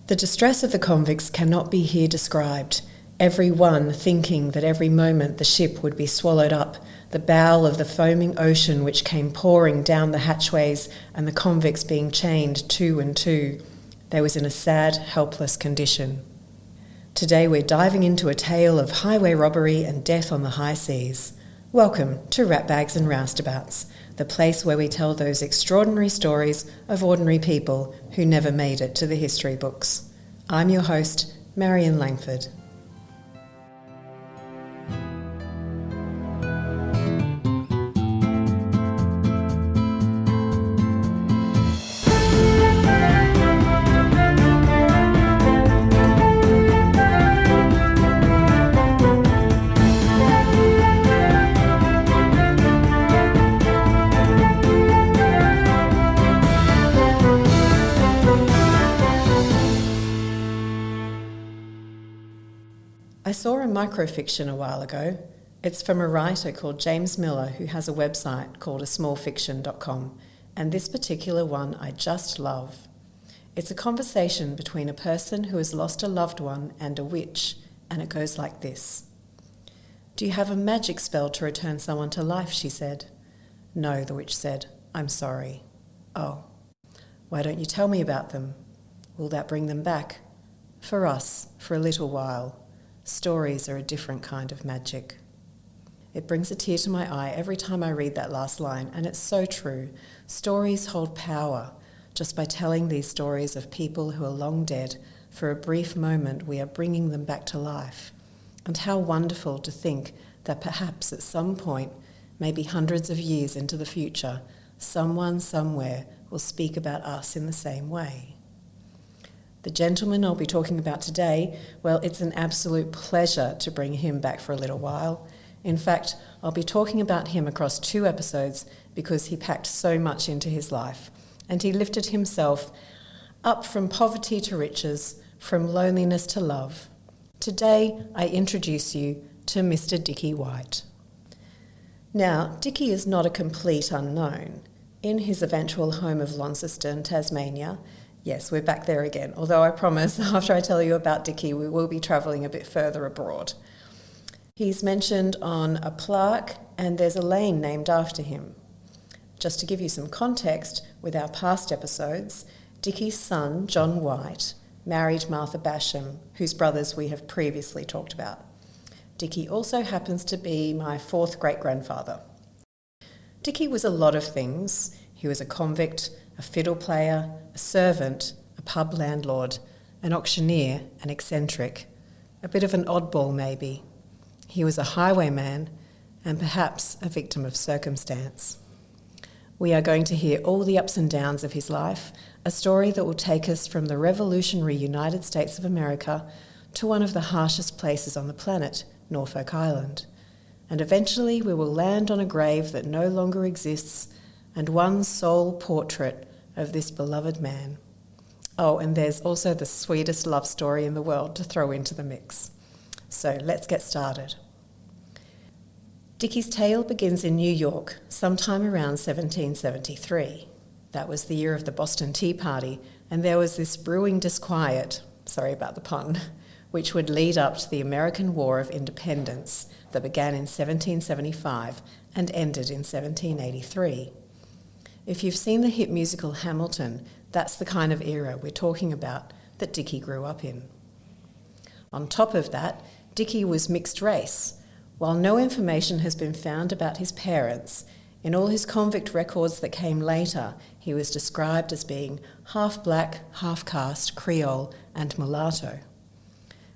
The distress of the convicts cannot be here described, every one thinking that every moment the ship would be swallowed up, the bow of the foaming ocean which came pouring down the hatchways and the convicts being chained two and two. They was in a sad, helpless condition. Today we're diving into a tale of highway robbery and death on the high seas. Welcome to Ratbags and Roustabouts, the place where we tell those extraordinary stories of ordinary people who never made it to the history books. I'm your host, Marion Langford. I saw a microfiction a while ago. It's from a writer called James Miller who has a website called asmallfiction.com, and this particular one I just love. It's a conversation between a person who has lost a loved one and a witch, and it goes like this. "Do you have a magic spell to return someone to life?" she said. "No," the witch said. "I'm sorry." "Oh. Why don't you tell me about them? Will that bring them back?" "For us, for a little while. Stories are a different kind of magic." It brings a tear to my eye every time I read that last line, and it's so true. Stories hold power. Just by telling these stories of people who are long dead, for a brief moment we are bringing them back to life. And how wonderful to think that perhaps at some point, maybe hundreds of years into the future, someone somewhere will speak about us in the same way. The gentleman I'll be talking about today, well, it's an absolute pleasure to bring him back for a little while. In fact, I'll be talking about him across 2 episodes because he packed so much into his life, and he lifted himself up from poverty to riches, from loneliness to love. Today, I introduce you to Mr. Dicky White. Now, Dicky is not a complete unknown. In his eventual home of Launceston, Tasmania, yes, we're back there again, although I promise after I tell you about Dicky, we will be travelling a bit further abroad. He's mentioned on a plaque, and there's a lane named after him. Just to give you some context, with our past episodes, Dicky's son, John White, married Martha Basham, whose brothers we have previously talked about. Dicky also happens to be my 4th great-grandfather. Dicky was a lot of things. He was a convict, a fiddle player, a servant, a pub landlord, an auctioneer, an eccentric, a bit of an oddball maybe. He was a highwayman and perhaps a victim of circumstance. We are going to hear all the ups and downs of his life, a story that will take us from the revolutionary United States of America to one of the harshest places on the planet, Norfolk Island. And eventually we will land on a grave that no longer exists and one sole portrait of this beloved man. Oh, and there's also the sweetest love story in the world to throw into the mix. So let's get started. Dicky's tale begins in New York, sometime around 1773. That was the year of the Boston Tea Party, and there was this brewing disquiet, sorry about the pun, which would lead up to the American War of Independence that began in 1775 and ended in 1783. If you've seen the hit musical Hamilton, that's the kind of era we're talking about that Dicky grew up in. On top of that, Dicky was mixed race. While no information has been found about his parents, in all his convict records that came later, he was described as being half black, half caste, Creole, and mulatto.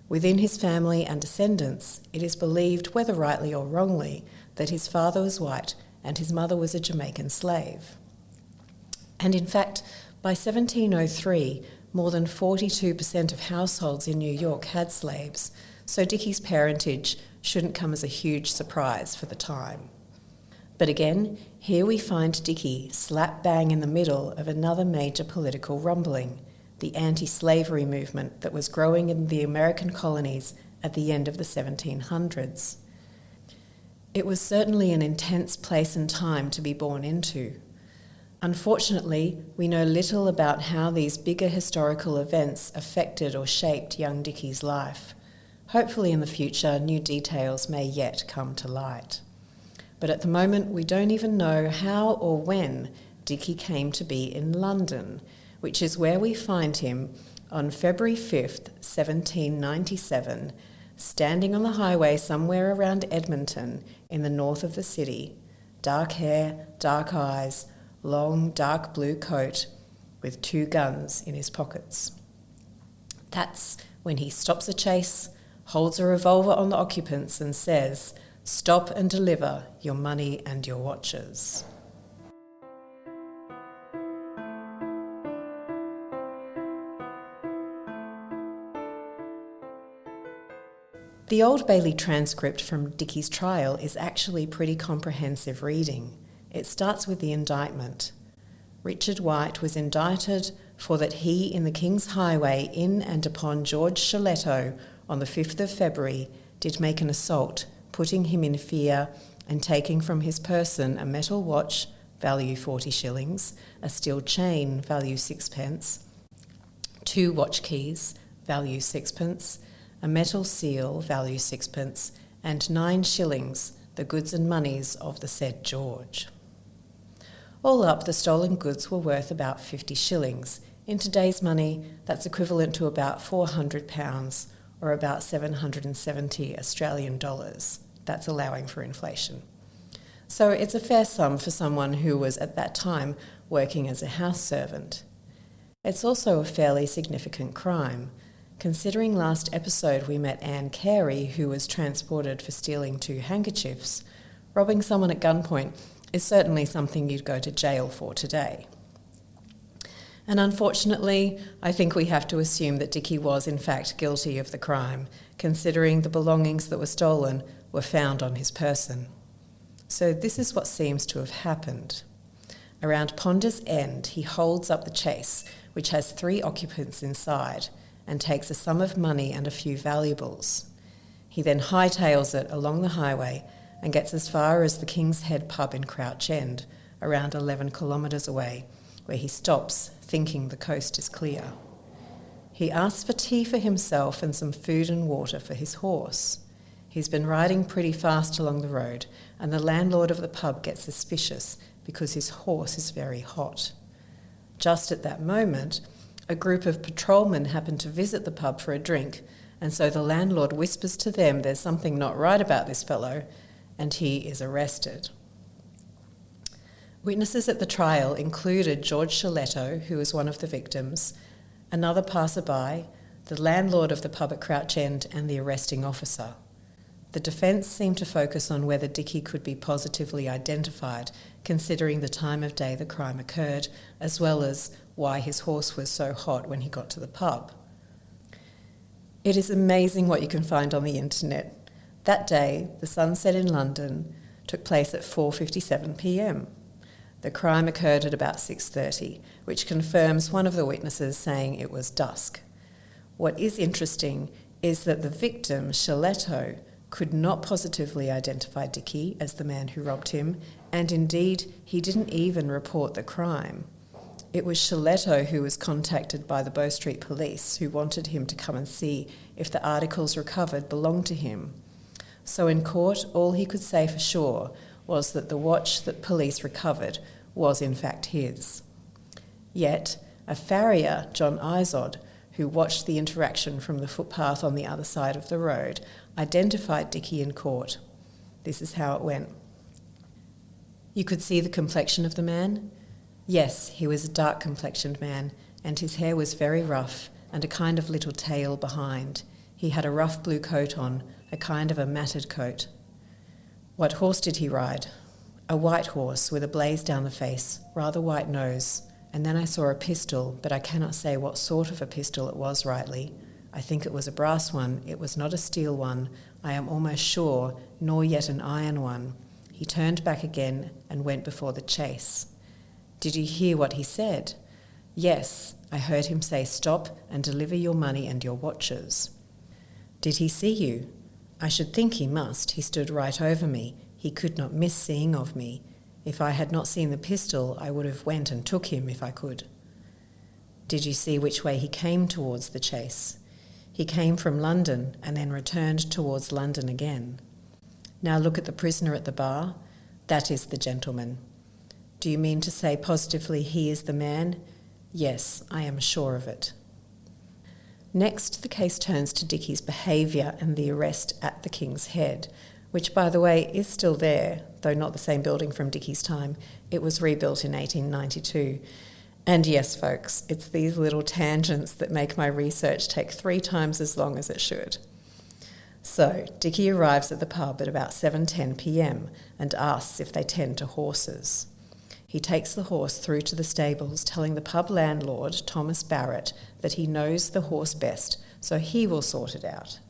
Within his family and descendants, it is believed, whether rightly or wrongly, that his father was white and his mother was a Jamaican slave. And in fact, by 1703, more than 42% of households in New York had slaves, so Dicky's parentage shouldn't come as a huge surprise for the time. But again, here we find Dicky slap bang in the middle of another major political rumbling, the anti-slavery movement that was growing in the American colonies at the end of the 1700s. It was certainly an intense place and time to be born into. Unfortunately, we know little about how these bigger historical events affected or shaped young Dicky's life. Hopefully in the future, new details may yet come to light. But at the moment, we don't even know how or when Dicky came to be in London, which is where we find him on February 5th, 1797, standing on the highway somewhere around Edmonton in the north of the city. Dark hair, dark eyes, long dark blue coat with 2 guns in his pockets. That's when he stops a chase, holds a revolver on the occupants and says, "Stop and deliver your money and your watches." The Old Bailey transcript from Dicky's trial is actually pretty comprehensive reading. It starts with the indictment. Richard White was indicted for that he in the King's Highway in and upon George Sholetto on the 5th of February did make an assault, putting him in fear and taking from his person a metal watch, value 40 shillings, a steel chain, value 6 pence, 2 watch keys, value 6 pence, a metal seal, value 6 pence, and 9 shillings, the goods and monies of the said George. All up, the stolen goods were worth about 50 shillings. In today's money, that's equivalent to about £400, or about 770 Australian dollars. That's allowing for inflation. So it's a fair sum for someone who was at that time working as a house servant. It's also a fairly significant crime. Considering last episode we met Anne Carey, who was transported for stealing 2 handkerchiefs, robbing someone at gunpoint is certainly something you'd go to jail for today. And unfortunately, I think we have to assume that Dicky was in fact guilty of the crime, considering the belongings that were stolen were found on his person. So this is what seems to have happened. Around Ponder's End, he holds up the chase, which has 3 occupants inside, and takes a sum of money and a few valuables. He then hightails it along the highway and gets as far as the King's Head pub in Crouch End, around 11 kilometres away, where he stops, thinking the coast is clear. He asks for tea for himself and some food and water for his horse. He's been riding pretty fast along the road, and the landlord of the pub gets suspicious because his horse is very hot. Just at that moment, a group of patrolmen happen to visit the pub for a drink, and so the landlord whispers to them there's something not right about this fellow, and he is arrested. Witnesses at the trial included George Sholetto, who was one of the victims, another passerby, the landlord of the pub at Crouch End, and the arresting officer. The defence seemed to focus on whether Dicky could be positively identified, considering the time of day the crime occurred, as well as why his horse was so hot when he got to the pub. It is amazing what you can find on the internet. That day, the sunset in London took place at 4:57 p.m. The crime occurred at about 6:30, which confirms one of the witnesses saying it was dusk. What is interesting is that the victim, Sholetto, could not positively identify Dicky as the man who robbed him, and indeed he didn't even report the crime. It was Sholetto who was contacted by the Bow Street police, who wanted him to come and see if the articles recovered belonged to him. So in court, all he could say for sure was that the watch that police recovered was in fact his. Yet, a farrier, John Izod, who watched the interaction from the footpath on the other side of the road, identified Dicky in court. This is how it went. You could see the complexion of the man? Yes, he was a dark-complexioned man, and his hair was very rough and a kind of little tail behind. He had a rough blue coat on, a kind of a matted coat. What horse did he ride? A white horse with a blaze down the face, rather white nose, and then I saw a pistol, but I cannot say what sort of a pistol it was rightly. I think it was a brass one, it was not a steel one, I am almost sure, nor yet an iron one. He turned back again and went before the chase. Did you hear what he said? Yes, I heard him say stop and deliver your money and your watches. Did he see you? I should think he must. He stood right over me. He could not miss seeing of me. If I had not seen the pistol, I would have went and took him if I could. Did you see which way he came towards the chase? He came from London and then returned towards London again. Now look at the prisoner at the bar. That is the gentleman. Do you mean to say positively he is the man? Yes, I am sure of it. Next, the case turns to Dicky's behaviour and the arrest at the King's Head, which, by the way, is still there, though not the same building from Dicky's time. It was rebuilt in 1892. And yes, folks, it's these little tangents that make my research take 3 times as long as it should. So, Dicky arrives at the pub at about 7:10 p.m. and asks if they tend to horses. He takes the horse through to the stables, telling the pub landlord, Thomas Barrett, that he knows the horse best, so he will sort it out.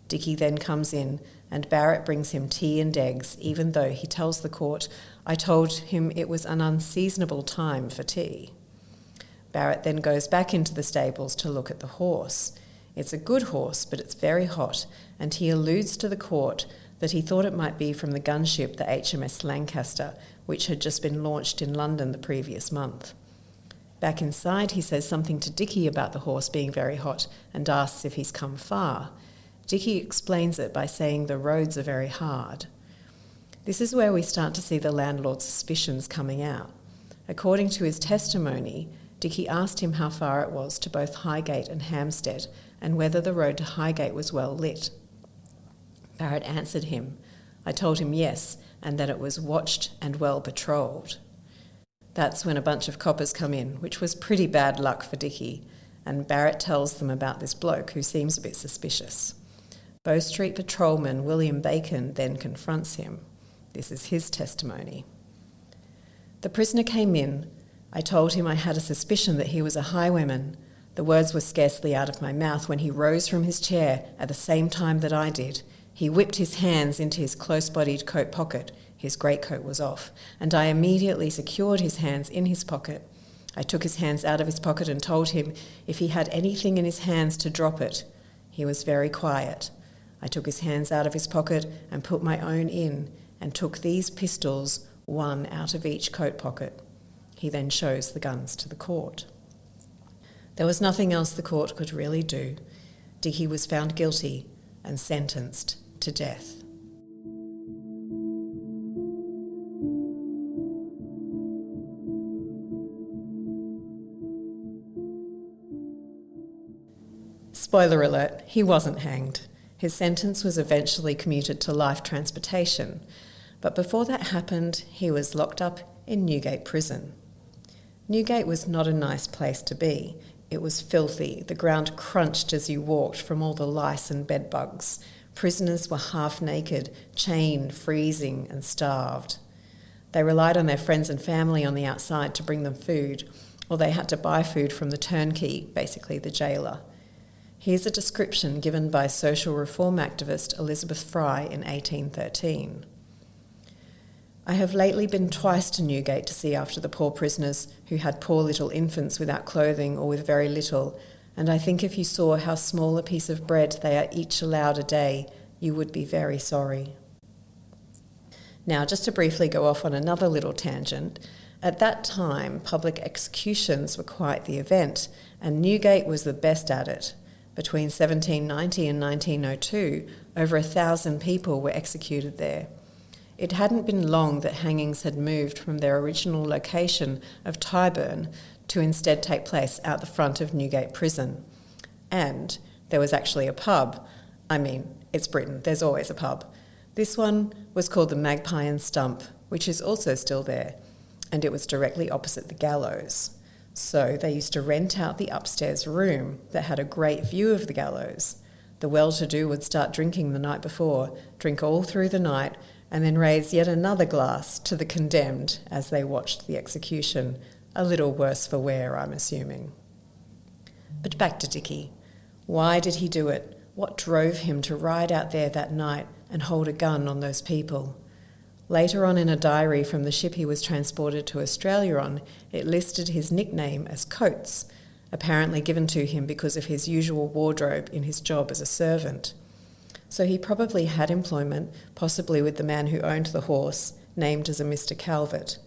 Dicky then comes in, and Barrett brings him tea and eggs, even though he tells the court, I told him it was an unseasonable time for tea. Barrett then goes back into the stables to look at the horse. It's a good horse, but it's very hot, and he alludes to the court that he thought it might be from the gunship, the HMS Lancaster, which had just been launched in London the previous month. Back inside, he says something to Dicky about the horse being very hot and asks if he's come far. Dicky explains it by saying the roads are very hard. This is where we start to see the landlord's suspicions coming out. According to his testimony, Dicky asked him how far it was to both Highgate and Hampstead and whether the road to Highgate was well lit. Barrett answered him. I told him yes, and that it was watched and well patrolled. That's when a bunch of coppers come in, which was pretty bad luck for Dicky, and Barrett tells them about this bloke who seems a bit suspicious. Bow Street patrolman William Bacon then confronts him. This is his testimony. The prisoner came in. I told him I had a suspicion that he was a highwayman. The words were scarcely out of my mouth when he rose from his chair at the same time that I did. He whipped his hands into his close-bodied coat pocket. His greatcoat was off, and I immediately secured his hands in his pocket. I took his hands out of his pocket and told him if he had anything in his hands to drop it. He was very quiet. I took his hands out of his pocket and put my own in, and took these pistols, one out of each coat pocket. He then shows the guns to the court. There was nothing else the court could really do. Dicky was found guilty and sentenced to death. Spoiler alert, he wasn't hanged. His sentence was eventually commuted to life transportation, but before that happened, he was locked up in Newgate Prison. Newgate was not a nice place to be. It was filthy. The ground crunched as you walked from all the lice and bedbugs. Prisoners were half naked, chained, freezing, and starved. They relied on their friends and family on the outside to bring them food, or they had to buy food from the turnkey, basically the jailer. Here's a description given by social reform activist Elizabeth Fry in 1813. I have lately been twice to Newgate to see after the poor prisoners who had poor little infants without clothing or with very little, and I think if you saw how small a piece of bread they are each allowed a day, you would be very sorry. Now, just to briefly go off on another little tangent, at that time public executions were quite the event, and Newgate was the best at it. Between 1790 and 1902, over 1,000 people were executed there. It hadn't been long that hangings had moved from their original location of Tyburn to instead take place out the front of Newgate Prison. And there was actually a pub. I mean, it's Britain, there's always a pub. This one was called the Magpie and Stump, which is also still there, and it was directly opposite the gallows. So they used to rent out the upstairs room that had a great view of the gallows. The well-to-do would start drinking the night before, drink all through the night, and then raise yet another glass to the condemned as they watched the execution. A little worse for wear, I'm assuming. But back to Dicky. Why did he do it? What drove him to ride out there that night and hold a gun on those people? Later on in a diary from the ship he was transported to Australia on, it listed his nickname as Coates, apparently given to him because of his usual wardrobe in his job as a servant. So he probably had employment, possibly with the man who owned the horse, named as a Mr. Calvert.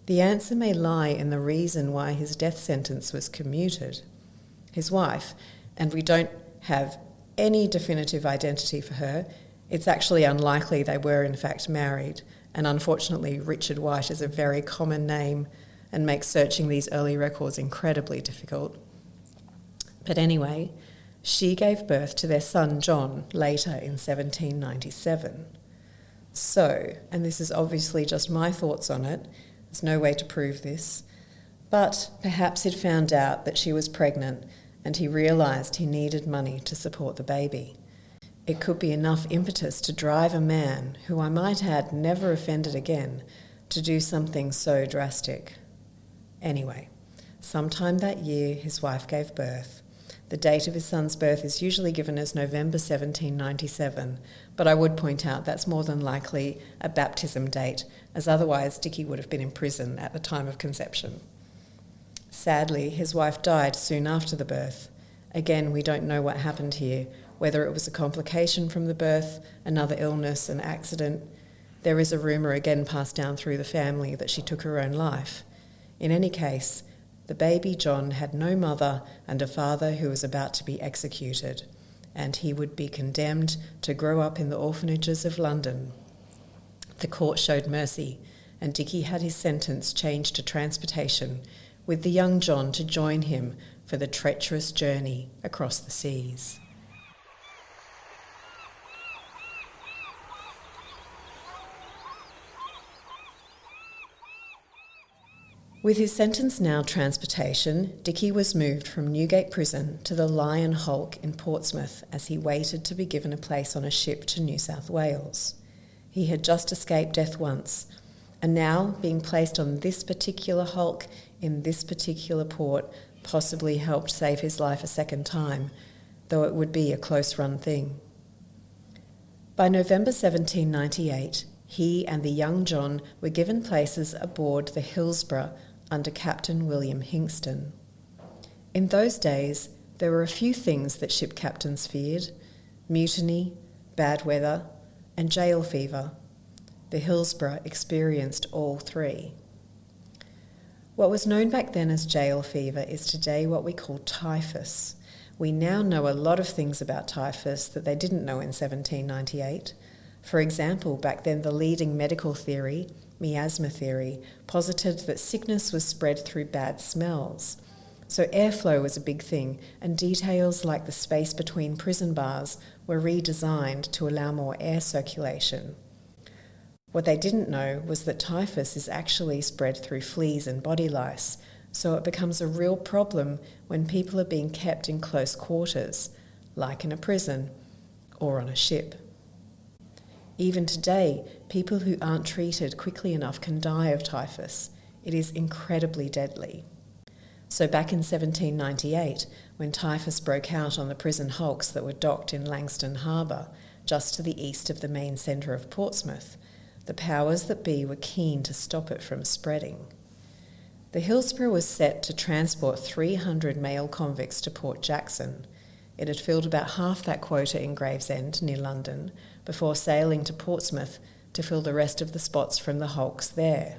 The answer may lie in the reason why his death sentence was commuted. His wife, and we don't have any definitive identity for her, it's actually unlikely they were in fact married, and unfortunately Richard White is a very common name and makes searching these early records incredibly difficult. But anyway, she gave birth to their son John later in 1797. So, and this is obviously just my thoughts on it, there's no way to prove this, but perhaps he'd found out that she was pregnant and he realised he needed money to support the baby. It could be enough impetus to drive a man, who I might add never offended again, to do something so drastic. Anyway, sometime that year his wife gave birth. The date of his son's birth is usually given as November 1797, but I would point out that's more than likely a baptism date, as otherwise Dicky would have been in prison at the time of conception. Sadly, his wife died soon after the birth. Again, we don't know what happened here, whether it was a complication from the birth, another illness, an accident. There is a rumour again passed down through the family that she took her own life. In any case, the baby John had no mother and a father who was about to be executed, and he would be condemned to grow up in the orphanages of London. The court showed mercy, and Dicky had his sentence changed to transportation, with the young John to join him for the treacherous journey across the seas. With his sentence now transportation, Dicky was moved from Newgate Prison to the Lion Hulk in Portsmouth as he waited to be given a place on a ship to New South Wales. He had just escaped death once, and now being placed on this particular hulk in this particular port possibly helped save his life a second time, though it would be a close-run thing. By November 1798, he and the young John were given places aboard the Hillsborough under Captain William Hingston. In those days, there were a few things that ship captains feared: mutiny, bad weather, and jail fever. The Hillsborough experienced all three. What was known back then as jail fever is today what we call typhus. We now know a lot of things about typhus that they didn't know in 1798. For example, back then the leading medical theory, miasma theory, posited that sickness was spread through bad smells. So airflow was a big thing, and details like the space between prison bars were redesigned to allow more air circulation. What they didn't know was that typhus is actually spread through fleas and body lice, so it becomes a real problem when people are being kept in close quarters, like in a prison or on a ship. Even today, people who aren't treated quickly enough can die of typhus. It is incredibly deadly. So back in 1798, when typhus broke out on the prison hulks that were docked in Sydney Harbour, just to the east of the main centre of Portsmouth, the powers that be were keen to stop it from spreading. The Hillsborough was set to transport 300 male convicts to Port Jackson. It had filled about half that quota in Gravesend, near London, before sailing to Portsmouth to fill the rest of the spots from the hulks there.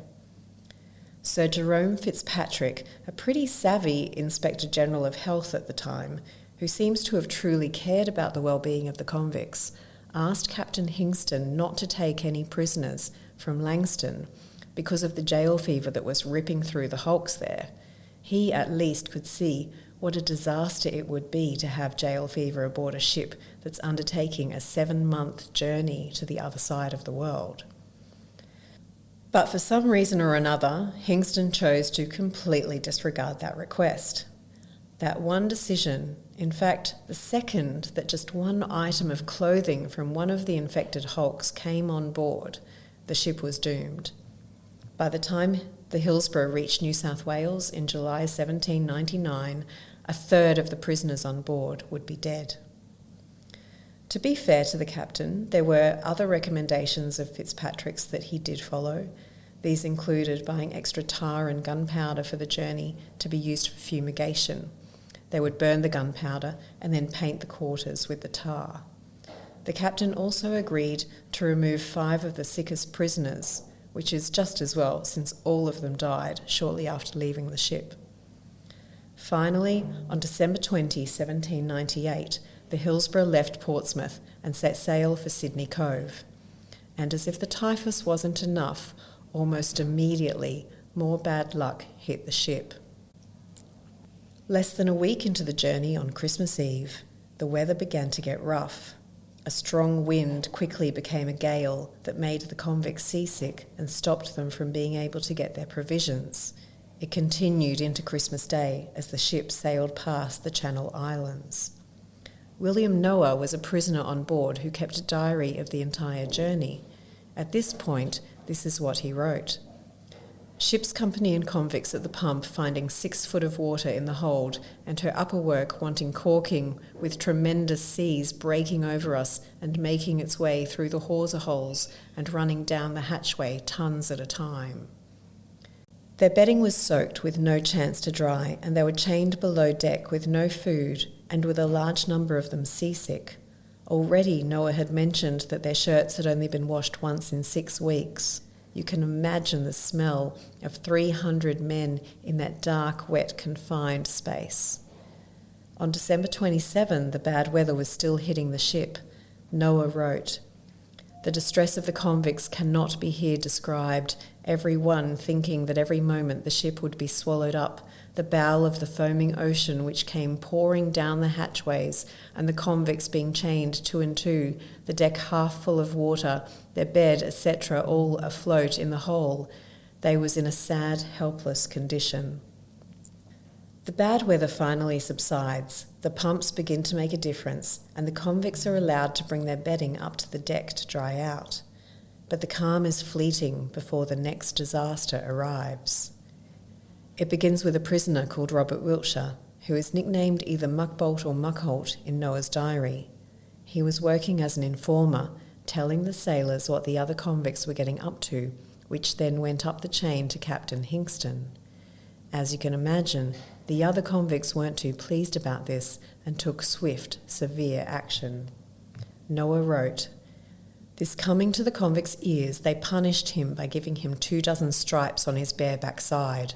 Sir Jerome Fitzpatrick, a pretty savvy Inspector General of Health at the time, who seems to have truly cared about the well-being of the convicts, asked Captain Hingston not to take any prisoners from Langston because of the jail fever that was ripping through the hulks there. He at least could see what a disaster it would be to have jail fever aboard a ship that's undertaking a 7-month journey to the other side of the world. But for some reason or another, Hingston chose to completely disregard that request. That one decision, in fact, the second that just one item of clothing from one of the infected hulks came on board, the ship was doomed. By the time the Hillsborough reached New South Wales in July 1799, a third of the prisoners on board would be dead. To be fair to the captain, there were other recommendations of Fitzpatrick's that he did follow. These included buying extra tar and gunpowder for the journey to be used for fumigation. They would burn the gunpowder and then paint the quarters with the tar. The captain also agreed to remove 5 of the sickest prisoners, which is just as well since all of them died shortly after leaving the ship. Finally, on December 20, 1798, the Hillsborough left Portsmouth and set sail for Sydney Cove. And as if the typhus wasn't enough, almost immediately more bad luck hit the ship. Less than a week into the journey on Christmas Eve, the weather began to get rough. A strong wind quickly became a gale that made the convicts seasick and stopped them from being able to get their provisions. It continued into Christmas Day as the ship sailed past the Channel Islands. William Noah was a prisoner on board who kept a diary of the entire journey. At this point, this is what he wrote. Ship's company and convicts at the pump finding 6 foot of water in the hold, and her upper work wanting caulking, with tremendous seas breaking over us and making its way through the hawser holes and running down the hatchway tons at a time. Their bedding was soaked with no chance to dry, and they were chained below deck with no food and with a large number of them seasick. Already Noah had mentioned that their shirts had only been washed once in 6 weeks. You can imagine the smell of 300 men in that dark, wet, confined space. On December 27, the bad weather was still hitting the ship. Noah wrote, "The distress of the convicts cannot be here described, every one thinking that every moment the ship would be swallowed up, the bow of the foaming ocean which came pouring down the hatchways, and the convicts being chained 2 and 2, the deck half full of water, their bed, etc., all afloat in the hole. They was in a sad, helpless condition." The bad weather finally subsides, the pumps begin to make a difference, and the convicts are allowed to bring their bedding up to the deck to dry out. But the calm is fleeting before the next disaster arrives. It begins with a prisoner called Robert Wiltshire, who is nicknamed either Muckbolt or Muckholt in Noah's diary. He was working as an informer, telling the sailors what the other convicts were getting up to, which then went up the chain to Captain Hingston. As you can imagine, the other convicts weren't too pleased about this and took swift, severe action. Noah wrote, "This coming to the convict's ears, they punished him by giving him 24 stripes on his bare backside.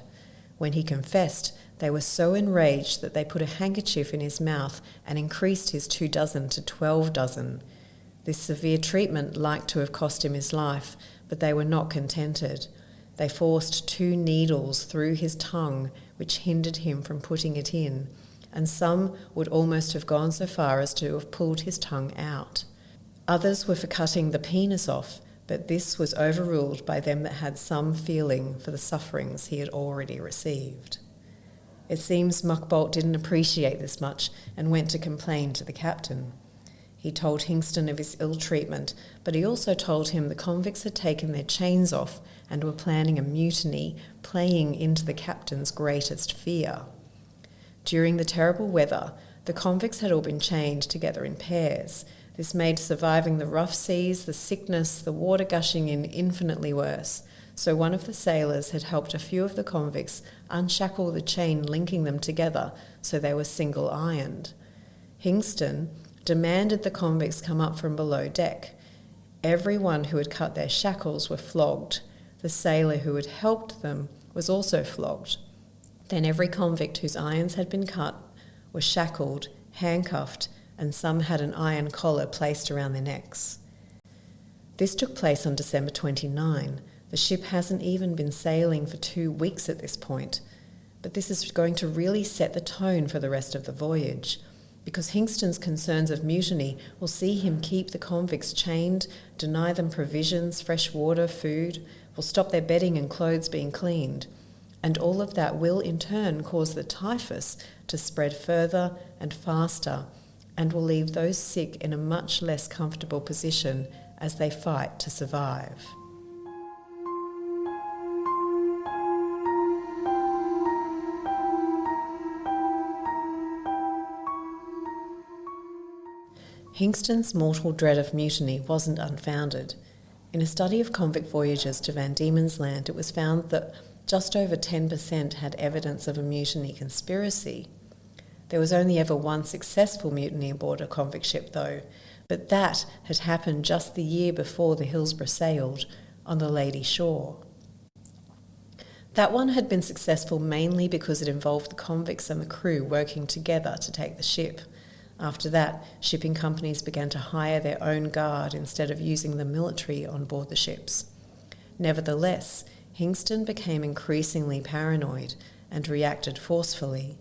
When he confessed, they were so enraged that they put a handkerchief in his mouth and increased his 24 to 12. This severe treatment liked to have cost him his life, but they were not contented. They forced 2 needles through his tongue, which hindered him from putting it in, and some would almost have gone so far as to have pulled his tongue out. Others were for cutting the penis off, but this was overruled by them that had some feeling for the sufferings he had already received." It seems Muckbolt didn't appreciate this much and went to complain to the captain. He told Hingston of his ill treatment, but he also told him the convicts had taken their chains off and were planning a mutiny, playing into the captain's greatest fear. During the terrible weather, the convicts had all been chained together in pairs. This made surviving the rough seas, the sickness, the water gushing in infinitely worse. So one of the sailors had helped a few of the convicts unshackle the chain linking them together so they were single-ironed. Hingston demanded the convicts come up from below deck. Everyone who had cut their shackles were flogged. The sailor who had helped them was also flogged. Then every convict whose irons had been cut was shackled, handcuffed, and some had an iron collar placed around their necks. This took place on December 29. The ship hasn't even been sailing for 2 weeks at this point, but this is going to really set the tone for the rest of the voyage, because Hingston's concerns of mutiny will see him keep the convicts chained, deny them provisions, fresh water, food, will stop their bedding and clothes being cleaned, and all of that will in turn cause the typhus to spread further and faster, and will leave those sick in a much less comfortable position as they fight to survive. Hingston's mortal dread of mutiny wasn't unfounded. In a study of convict voyages to Van Diemen's Land, it was found that just over 10% had evidence of a mutiny conspiracy. There was only ever one successful mutiny aboard a convict ship, though, but that had happened just the year before the Hillsborough sailed, on the Lady Shore. That one had been successful mainly because it involved the convicts and the crew working together to take the ship. After that, shipping companies began to hire their own guard instead of using the military on board the ships. Nevertheless, Hingston became increasingly paranoid and reacted forcefully.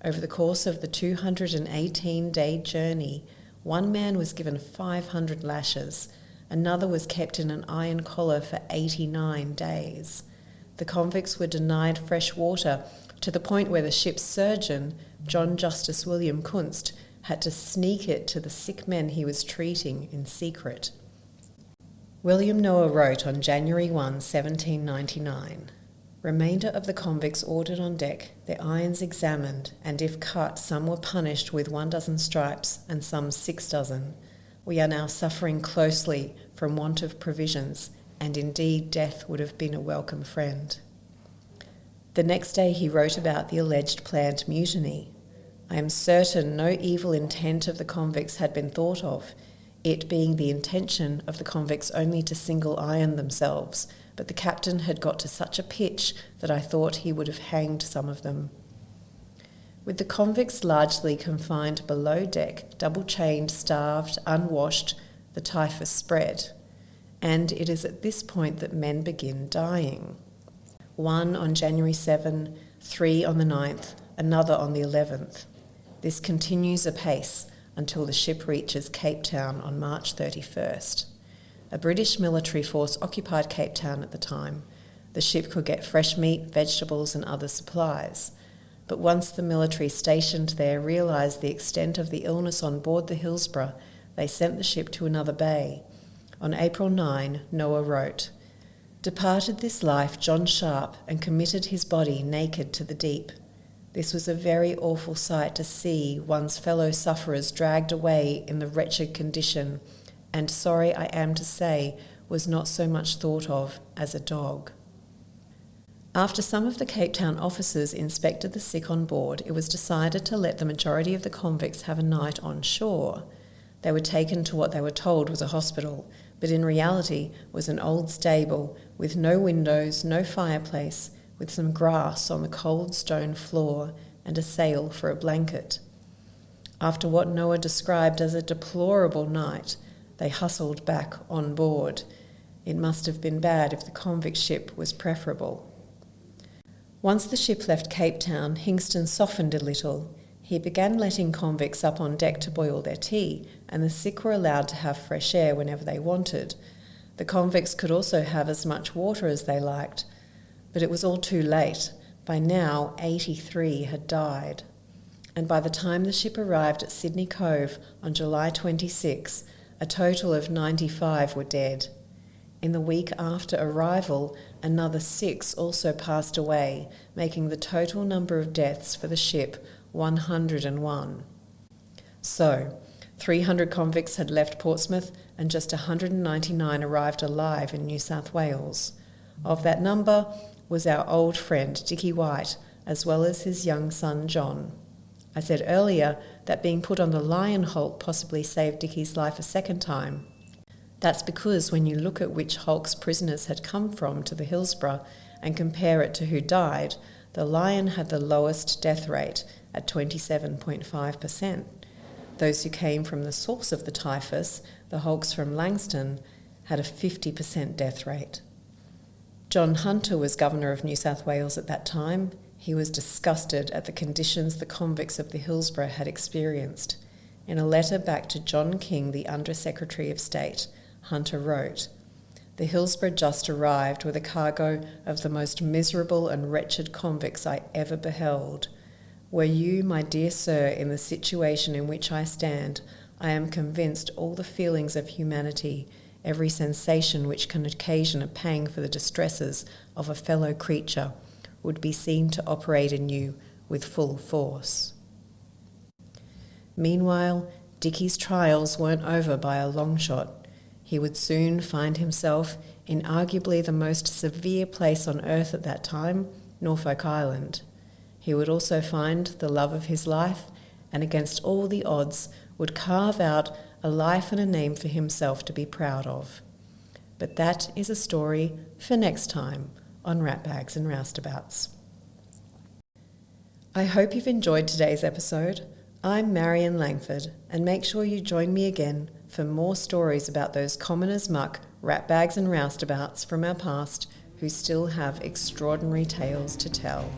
Over the course of the 218-day journey, one man was given 500 lashes, another was kept in an iron collar for 89 days. The convicts were denied fresh water to the point where the ship's surgeon, John Justice William Kunst, had to sneak it to the sick men he was treating in secret. William Noah wrote on January 1, 1799, "Remainder of the convicts ordered on deck, their irons examined, and if cut, some were punished with 12 stripes, and some 6 We are now suffering closely from want of provisions, and indeed death would have been a welcome friend." The next day he wrote about the alleged planned mutiny. "I am certain no evil intent of the convicts had been thought of, it being the intention of the convicts only to single iron themselves, but the captain had got to such a pitch that I thought he would have hanged some of them." With the convicts largely confined below deck, double-chained, starved, unwashed, the typhus spread. And it is at this point that men begin dying. 1 on January 7, 3 on the 9th, another on the 11th. This continues apace until the ship reaches Cape Town on March 31st. A British military force occupied Cape Town at the time. The ship could get fresh meat, vegetables and other supplies. But once the military stationed there realised the extent of the illness on board the Hillsborough, they sent the ship to another bay. On April 9, Noah wrote, "Departed this life John Sharp and committed his body naked to the deep. This was a very awful sight to see one's fellow sufferers dragged away in the wretched condition, and sorry I am to say was not so much thought of as a dog." After some of the Cape Town officers inspected the sick on board, it was decided to let the majority of the convicts have a night on shore. They were taken to what they were told was a hospital, but in reality was an old stable with no windows, no fireplace, with some grass on the cold stone floor and a sail for a blanket. After what Noah described as a deplorable night, they hustled back on board. It must have been bad if the convict ship was preferable. Once the ship left Cape Town, Hingston softened a little. He began letting convicts up on deck to boil their tea, and the sick were allowed to have fresh air whenever they wanted. The convicts could also have as much water as they liked. But it was all too late. By now, 83 had died. And by the time the ship arrived at Sydney Cove on July 26, a total of 95 were dead. In the week after arrival, another 6 also passed away, making the total number of deaths for the ship 101. So, 300 convicts had left Portsmouth and just 199 arrived alive in New South Wales. Of that number was our old friend Dicky White, as well as his young son John. I said earlier that being put on the lion hulk possibly saved Dicky's life a second time. That's because when you look at which hulks prisoners had come from to the Hillsborough and compare it to who died, the lion had the lowest death rate at 27.5%. Those who came from the source of the typhus, the hulks from Langston, had a 50% death rate. John Hunter was Governor of New South Wales at that time. He was disgusted at the conditions the convicts of the Hillsborough had experienced. In a letter back to John King, the Under-Secretary of State, Hunter wrote, "The Hillsborough just arrived with a cargo of the most miserable and wretched convicts I ever beheld. Were you, my dear sir, in the situation in which I stand, I am convinced all the feelings of humanity, every sensation which can occasion a pang for the distresses of a fellow creature, would be seen to operate in you with full force." Meanwhile, Dicky's trials weren't over by a long shot. He would soon find himself in arguably the most severe place on earth at that time, Norfolk Island. He would also find the love of his life, and against all the odds would carve out a life and a name for himself to be proud of. But that is a story for next time on Ratbags and Roustabouts. I hope you've enjoyed today's episode. I'm Marion Langford, and make sure you join me again for more stories about those common as muck ratbags and roustabouts from our past who still have extraordinary tales to tell.